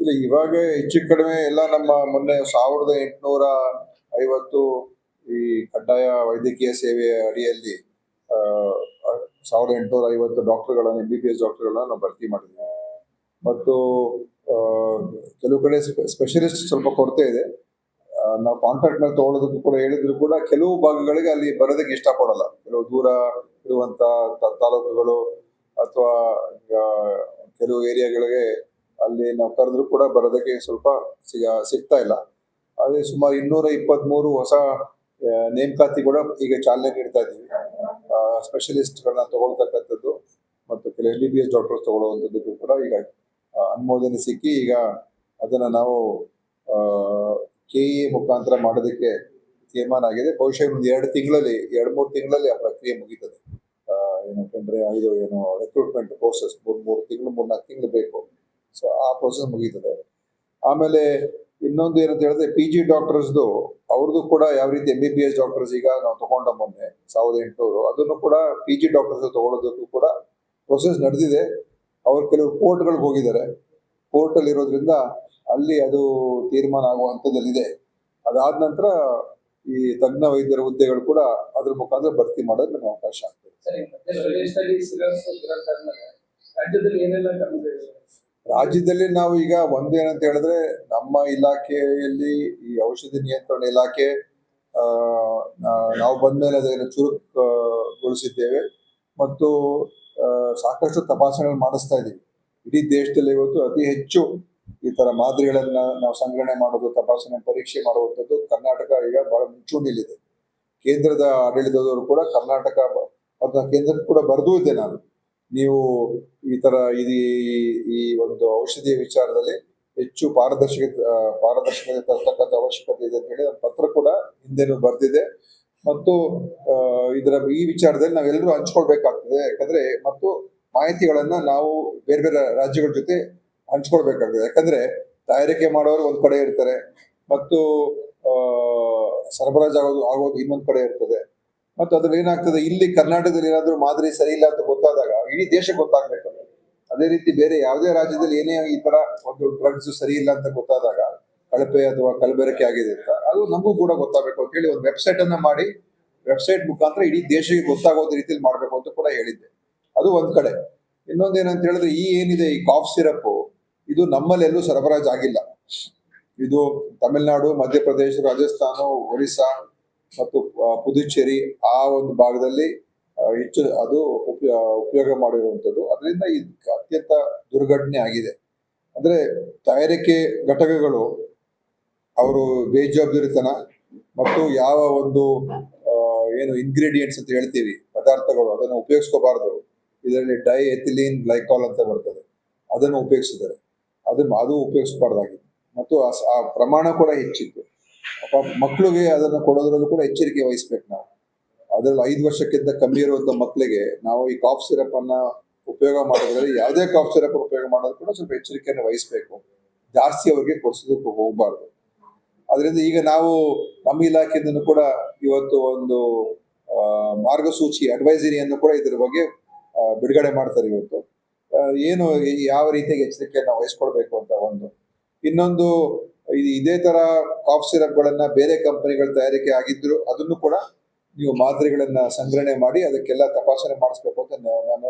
ಇಲ್ಲ ಇವಾಗ ಹೆಚ್ಚು ಕಡಿಮೆ ಎಲ್ಲ ನಮ್ಮ ಮೊನ್ನೆ 1850 ಈ ಕಡ್ಡಾಯ ವೈದ್ಯಕೀಯ ಸೇವೆ ಅಡಿಯಲ್ಲಿ 1850 ಡಾಕ್ಟರ್ಗಳನ್ನು MBBS ಡಾಕ್ಟರ್ಗಳನ್ನ ನಾವು ಭರ್ತಿ ಮಾಡಿದ್ವಿ. ಮತ್ತು ಕೆಲವು ಕಡೆ ಸ್ಪೆಷಲಿಸ್ಟ್ ಸ್ವಲ್ಪ ಕೊರತೆ ಇದೆ. ನಾವು ಕಾಂಟ್ರಾಕ್ಟ್ ಮೇಲೆ ತಗೊಳ್ಳೋದಕ್ಕೂ ಕೂಡ ಹೇಳಿದ್ರು ಕೂಡ ಕೆಲವು ಭಾಗಗಳಿಗೆ ಅಲ್ಲಿ ಬರೋದಕ್ಕೆ ಇಷ್ಟಪಡಲ್ಲ. ಕೆಲವು ದೂರ ಇರುವಂತ ತಾಲೂಕುಗಳು ಅಥವಾ ಕೆಲವು ಏರಿಯಾಗಳಿಗೆ ಅಲ್ಲಿ ನಾವು ಕರೆದ್ರು ಕೂಡ ಬರೋದಕ್ಕೆ ಸ್ವಲ್ಪ ಸಿಗ್ತಾ ಇಲ್ಲ. ಅದೇ ಸುಮಾರು 223 ಹೊಸ ನೇಮಕಾತಿ ಕೂಡ ಈಗ ಚಾಲನೆ ನೀಡ್ತಾ ಇದ್ದೀವಿ. ಸ್ಪೆಷಲಿಸ್ಟ್ಗಳನ್ನ ತಗೊಳ್ತಕ್ಕಂಥದ್ದು ಮತ್ತು ಕೆಲವು MBBS ಡಾಕ್ಟರ್ಸ್ ತಗೊಳ್ಳುವಂಥದ್ದಕ್ಕೂ ಕೂಡ ಈಗ ಅನುಮೋದನೆ ಸಿಕ್ಕಿ ಈಗ ಅದನ್ನ ನಾವು KE ಮುಖಾಂತರ ಮಾಡೋದಕ್ಕೆ ತೀರ್ಮಾನ ಆಗಿದೆ. ಬಹುಶಃ ಒಂದು 2-3 ತಿಂಗಳಲ್ಲಿ ಆ ಪ್ರಕ್ರಿಯೆ ಮುಗೀತದೆ. ಏನಂತಂದ್ರೆ ಇದು ಏನು ರಿಕ್ರೂಟ್ಮೆಂಟ್ ಪ್ರೋಸೆಸ್ 3 ತಿಂಗಳು 4 ತಿಂಗಳು ಬೇಕು. ಸೊ ಆ ಪ್ರೋಸೆಸ್ ಮುಗೀತದೆ. ಆಮೇಲೆ ಇನ್ನೊಂದು ಏನಂತ ಹೇಳಿದ್ರೆ PG ಡಾಕ್ಟರ್ಸ್ದು ಅವ್ರದ್ದು ಕೂಡ ಯಾವ ರೀತಿ MBBS ಡಾಕ್ಟರ್ಸ್ ಈಗ ನಾವು ತಗೊಂಡ ಮೊನ್ನೆ 1800 ಅದನ್ನು ಕೂಡ PG ಡಾಕ್ಟರ್ಸ್ ತಗೊಳ್ಳೋದಕ್ಕೂ ಕೂಡ ಪ್ರೊಸೆಸ್ ನಡೆದಿದೆ. ಅವ್ರು ಕೆಲವು ಕೋರ್ಟ್ಗಳಿಗೆ ಹೋಗಿದ್ದಾರೆ. ಕೋರ್ಟ್ ಅಲ್ಲಿ ಇರೋದ್ರಿಂದ ಅಲ್ಲಿ ಅದು ತೀರ್ಮಾನ ಆಗುವಂಥದ್ದಿದೆ. ಅದಾದ ನಂತರ ಈ ತಜ್ಞ ವೈದ್ಯರ ಹುದ್ದೆಗಳು ಕೂಡ ಅದ್ರ ಮುಖಾಂತರ ಭರ್ತಿ ಮಾಡೋದು ನಮ್ಗೆ ಅವಕಾಶ ಆಗ್ತದೆ. ರಾಜ್ಯದಲ್ಲಿ ನಾವು ಈಗ ಒಂದೇನಂತ ಹೇಳಿದ್ರೆ ನಮ್ಮ ಇಲಾಖೆಯಲ್ಲಿ ಈ ಔಷಧಿ ನಿಯಂತ್ರಣ ಇಲಾಖೆ ನಾವು ಬಂದ್ಮೇಲೆ ಅದನ್ನು ಚುರುಕುಗೊಳಿಸಿದ್ದೇವೆ ಮತ್ತು ಸಾಕಷ್ಟು ತಪಾಸಣೆಗಳು ಮಾಡಿಸ್ತಾ ಇದ್ದೀವಿ. ಇಡೀ ದೇಶದಲ್ಲಿ ಇವತ್ತು ಅತಿ ಹೆಚ್ಚು ಈ ತರ ಮಾದರಿಗಳನ್ನ ನಾವು ಸಂಗ್ರಹಣೆ ಮಾಡೋದು, ತಪಾಸಣೆ ಪರೀಕ್ಷೆ ಮಾಡುವಂಥದ್ದು ಕರ್ನಾಟಕ ಈಗ ಬಹಳ ಮುಂಚೂಣಿಯಲ್ಲಿದೆ. ಕೇಂದ್ರದ ಆಡಳಿತದವರು ಕೂಡ ಕರ್ನಾಟಕ ಮತ್ತು ಕೇಂದ್ರಕ್ಕೆ ಕೂಡ ಬರೆದೂ ಇದ್ದೆ ನಾನು, ನೀವು ಈ ತರ ಈ ಒಂದು ಔಷಧಿಯ ವಿಚಾರದಲ್ಲಿ ಹೆಚ್ಚು ಪಾರದರ್ಶಕತೆ ತರ್ತಕ್ಕಂಥ ಅವಶ್ಯಕತೆ ಇದೆ ಅಂತ ಹೇಳಿ ನನ್ನ ಪತ್ರ ಕೂಡ ಹಿಂದೆನೂ ಬರೆದಿದೆ. ಮತ್ತು ಈ ವಿಚಾರದಲ್ಲಿ ನಾವೆಲ್ಲರೂ ಹಂಚ್ಕೊಳ್ಬೇಕಾಗ್ತದೆ. ಯಾಕಂದ್ರೆ ಮತ್ತು ಮಾಹಿತಿಗಳನ್ನ ನಾವು ಬೇರೆ ಬೇರೆ ರಾಜ್ಯಗಳ ಜೊತೆ ಹಂಚ್ಕೊಳ್ಬೇಕಾಗ್ತದೆ. ಯಾಕಂದ್ರೆ ತಯಾರಿಕೆ ಮಾಡೋರು ಒಂದ್ ಕಡೆ ಇರ್ತಾರೆ ಮತ್ತು ಸರಬರಾಜು ಆಗೋದು ಇನ್ನೊಂದ್ ಕಡೆ ಇರ್ತದೆ. ಮತ್ತು ಅದ್ರಲ್ಲಿ ಏನಾಗ್ತದೆ, ಇಲ್ಲಿ ಕರ್ನಾಟಕದಲ್ಲಿ ಏನಾದ್ರೂ ಮಾದರಿ ಸರಿ ಇಲ್ಲ ಅಂತ ಗೊತ್ತಾದಾಗ ಇಡೀ ದೇಶಕ್ಕೆ ಗೊತ್ತಾಗ್ಬೇಕು. ಅದೇ ರೀತಿ ಬೇರೆ ಯಾವುದೇ ರಾಜ್ಯದಲ್ಲಿ ಏನೇ ಈ ತರ ಒಂದು ಡ್ರಗ್ಸ್ ಸರಿ ಇಲ್ಲ ಅಂತ ಗೊತ್ತಾದಾಗ ಕಳಪೆ ಅಥವಾ ಕಲಬೆರಕೆ ಆಗಿದೆ ಅಂತ ಅದು ನಮಗೂ ಕೂಡ ಗೊತ್ತಾಗಬೇಕು ಅಂತ ಹೇಳಿ ಒಂದು ವೆಬ್ಸೈಟ್ ಅನ್ನ ಮಾಡಿ, ವೆಬ್ಸೈಟ್ ಮುಖಾಂತರ ಇಡೀ ದೇಶಕ್ಕೆ ಗೊತ್ತಾಗೋದ ರೀತಿಯಲ್ಲಿ ಮಾಡ್ಬೇಕು ಅಂತ ಕೂಡ ಹೇಳಿದ್ದೆ. ಅದು ಒಂದ್ ಕಡೆ. ಇನ್ನೊಂದೇನಂತ ಹೇಳಿದ್ರೆ ಏನಿದೆ ಈ ಕಾಫ್ ಸಿರಪ್ ಇದು ನಮ್ಮಲ್ಲೆಲ್ಲೂ ಸರಬರಾಜು ಆಗಿಲ್ಲ. ಇದು ತಮಿಳುನಾಡು, ಮಧ್ಯಪ್ರದೇಶ, ರಾಜಸ್ಥಾನ, ಒರಿಸ್ಸಾ ಮತ್ತು ಪುದುಚೇರಿ ಆ ಒಂದು ಭಾಗದಲ್ಲಿ ಹೆಚ್ಚು ಅದು ಉಪಯೋಗ ಮಾಡಿರುವಂಥದ್ದು. ಅದರಿಂದ ಇದು ಅತ್ಯಂತ ದುರ್ಘಟನೆ ಆಗಿದೆ. ಅಂದ್ರೆ ತಯಾರಿಕೆ ಘಟಕಗಳು ಅವರು ಬೇಜವಾಬ್ದಾರಿತನ ಮತ್ತು ಯಾವ ಒಂದು ಏನು ಇಂಗ್ರೀಡಿಯೆಂಟ್ಸ್ ಅಂತ ಹೇಳ್ತೀವಿ ಪದಾರ್ಥಗಳು ಅದನ್ನು ಉಪಯೋಗಿಸ್ಕೋಬಾರ್ದು. ಇದರಲ್ಲಿ ಡೈಎಥಿಲೀನ್ ಗ್ಲೈಕಾಲ್ ಅಂತ ಬರ್ತದೆ, ಅದನ್ನು ಉಪಯೋಗಿಸಿದ್ದಾರೆ. ಅದು ಉಪಯೋಗಿಸಬಾರ್ದಾಗಿತ್ತು ಮತ್ತು ಆ ಪ್ರಮಾಣ ಕೂಡ ಹೆಚ್ಚಿತ್ತು. ಮಕ್ಕಳಿಗೆ ಅದನ್ನು ಕೊಡೋದ್ರಲ್ಲೂ ಕೂಡ ಎಚ್ಚರಿಕೆ ವಹಿಸ್ಬೇಕು ನಾವು. ಅದ್ರಲ್ಲಿ 5 ವರ್ಷಕ್ಕಿಂತ ಕಮ್ಮಿ ಇರುವಂತ ಮಕ್ಕಳಿಗೆ ನಾವು ಈ ಕಾಫ್ ಸಿರಪ್ ಅನ್ನ ಉಪಯೋಗ ಮಾಡೋದ್ರಲ್ಲಿ ಯಾವುದೇ ಕಾಫ್ ಸಿರಪ್ ಉಪಯೋಗ ಮಾಡೋದು ಕೂಡ ಸ್ವಲ್ಪ ಎಚ್ಚರಿಕೆಯನ್ನು ವಹಿಸ್ಬೇಕು. ಜಾಸ್ತಿ ಅವ್ರಿಗೆ ಕೊಡಿಸೋದಕ್ಕೆ ಹೋಗಬಾರ್ದು. ಅದರಿಂದ ಈಗ ನಾವು ನಮ್ಮ ಇಲಾಖೆಯಿಂದ ಕೂಡ ಇವತ್ತು ಒಂದು ಮಾರ್ಗಸೂಚಿ ಅಡ್ವೈಸರಿಯನ್ನು ಕೂಡ ಇದ್ರ ಬಗ್ಗೆ ಬಿಡುಗಡೆ ಮಾಡ್ತಾರೆ. ಇವತ್ತು ಏನು ಯಾವ ರೀತಿಯಾಗಿ ಎಚ್ಚರಿಕೆಯನ್ನು ವಹಿಸ್ಕೊಳ್ಬೇಕು ಅಂತ ಒಂದು. ಇನ್ನೊಂದು ಇದೇ ತರ ಕಾಫ್ ಸಿರಪ್ ಗಳನ್ನ ಬೇರೆ ಕಂಪನಿಗಳ ತಯಾರಿಕೆ ಆಗಿದ್ರು ಅದನ್ನು ಕೂಡ ನೀವು ಮಾದರಿಗಳನ್ನ ಸಂಗ್ರಹಣೆ ಮಾಡಿ ಅದಕ್ಕೆಲ್ಲ ತಪಾಸಣೆ ಮಾಡಿಸ್ಬೇಕು ಅಂತ ನಾನು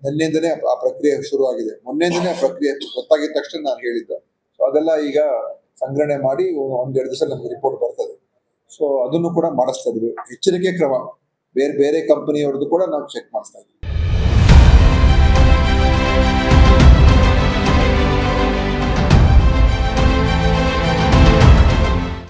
ನಿನ್ನೆಯಿಂದನೇ ಆ ಪ್ರಕ್ರಿಯೆ ಶುರುವಾಗಿದೆ. ಮೊನ್ನೆಯಿಂದನೇ ಆ ಪ್ರಕ್ರಿಯೆ ಗೊತ್ತಾಗಿದ ತಕ್ಷಣ ನಾನು ಹೇಳಿದ್ದೆ. ಸೊ ಅದೆಲ್ಲ ಈಗ ಸಂಗ್ರಹಣೆ ಮಾಡಿ 1-2 ದಿವಸ ನಮ್ಗೆ ರಿಪೋರ್ಟ್ ಬರ್ತದೆ. ಸೊ ಅದನ್ನು ಕೂಡ ಮಾಡಿಸ್ತಾ ಇದೀವಿ. ಎಚ್ಚರಿಕೆ ಕ್ರಮ ಬೇರೆ ಕಂಪನಿಯವ್ರದ್ದು ಕೂಡ ನಾವು ಚೆಕ್ ಮಾಡಿಸ್ತಾ ಇದೀವಿ.